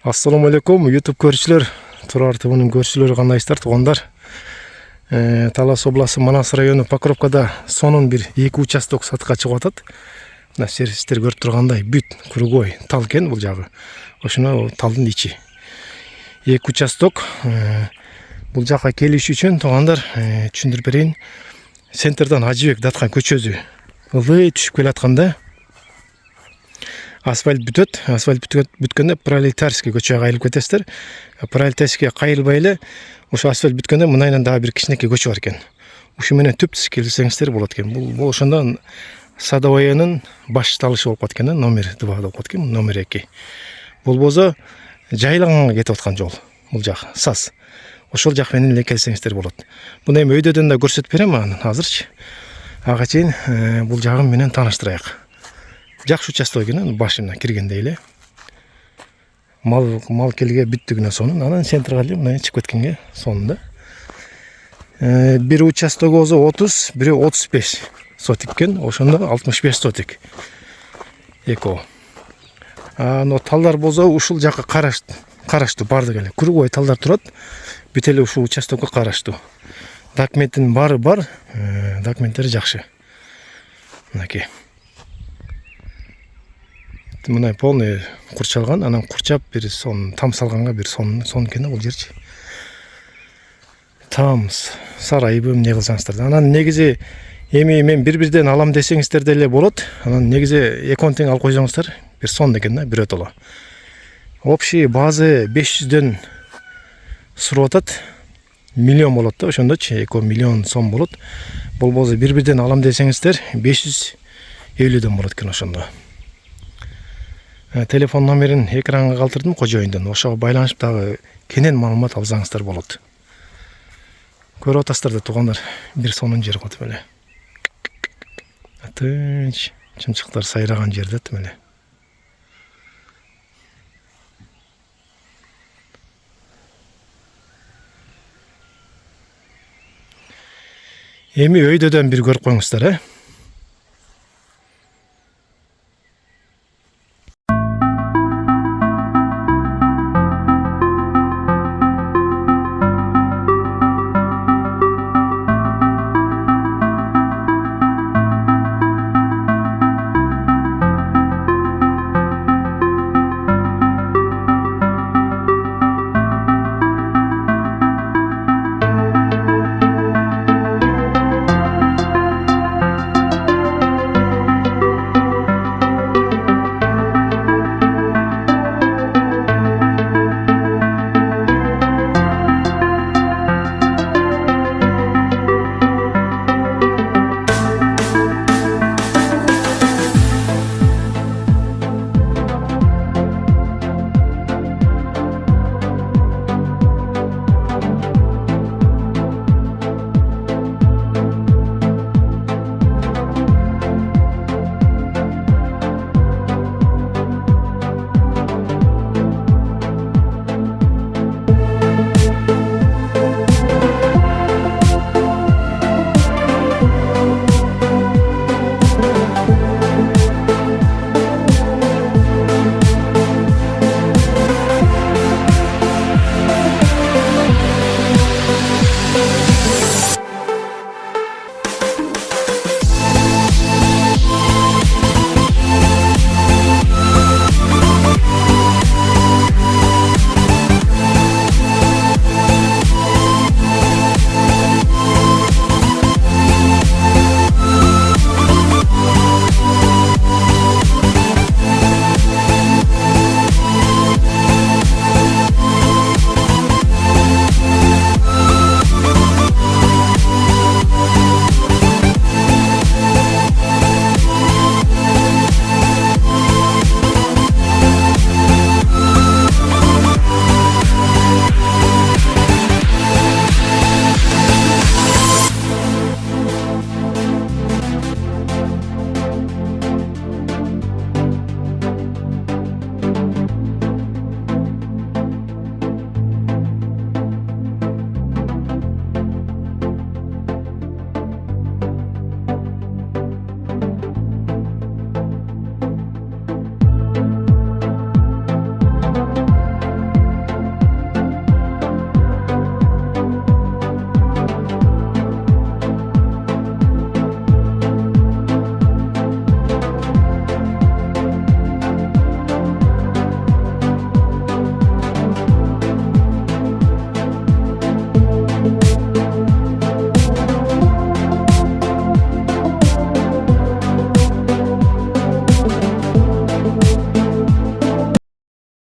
Assalamu alaikum YouTube көрүүчүлөр, Турар ТВнын көрүүчүлөрү кандайсыздар, туугандар? Талас областы Манас району Покровкада сонун бир 2 участок сатыкка чыгып атат. Мына сиздер көрүп тургандай бүт кругой тал экен бул жагы. Ошоно талдын ичи. 2 участок. Бул жакка келиш үчүн туугандар түшүндүрүп берейин. Центрден Ажыбек Даткан көчөсү ылдый түшүп келатканда асфальт бүтөт. Асфальт бүткөндө Пролетарский көчөгө кайрылып кетесиздер. Пролетарскийге кайрылбай эле ошо асфальт бүткөндө мынайынан дагы бир кичинекей көчө бар экен. Ушу менен түп келсеңиздер болот экен. Бул ошондон Садоваянын башталышы болуп калат экен, номер 2 болуп калат экен, номер 2. Болбосо жайлаганга кетип аткан жол. Бул жак саз. Ошол жак менен эле келсеңиздер болот. Буну эми өйдөдөн да көрсөтүп берем азырчы. Ага чейин бул жагым менен тааныштырайык. Жакшы участок экен, башына киргенде эле. Мал келге бүттүгүнө сонун, анан центрга эле мына чыгып кеткенге сонун да. Бир участок болсо 30, бири 35 сотик экен, ошондо 65 сотик. Эко. Но талдар болсо ушул жакка караштуу бардык эле. Кругой талдар турат. Бүт эле ушул участокко караштуу. Документтин баары бар, документтери жакшы. Мынакей. Мына полный курчалган, анан курчап бир сон там салганга бир сон экен бул жерчи. Там сарайбы эмне кылсаңыздар. Анан негизи эми мен бир-бирден алам десеңиздер деле болот. Анан негизи экөөнү тең алып койсоңуздар бир сон экен да, бирөтөлө. Общий базы 500дөн сурап атат. Миллион болот да, ошондочу 2 миллион сом болот. Болбосо бир-бирден алам десеңиздер 550дөн болот экен ошондо. Телефон номерин экранга калтырдым кожоюндун. Ошого байланышып дагы кенен маалымат алсаңыздар болот. Көрүп атасыздар да туугандар, бир сонун жер кылып эле. Тынч, чымчыктар сайраган жерде тим эле. Эми өйдөдөн бир көрүп коюңуздар,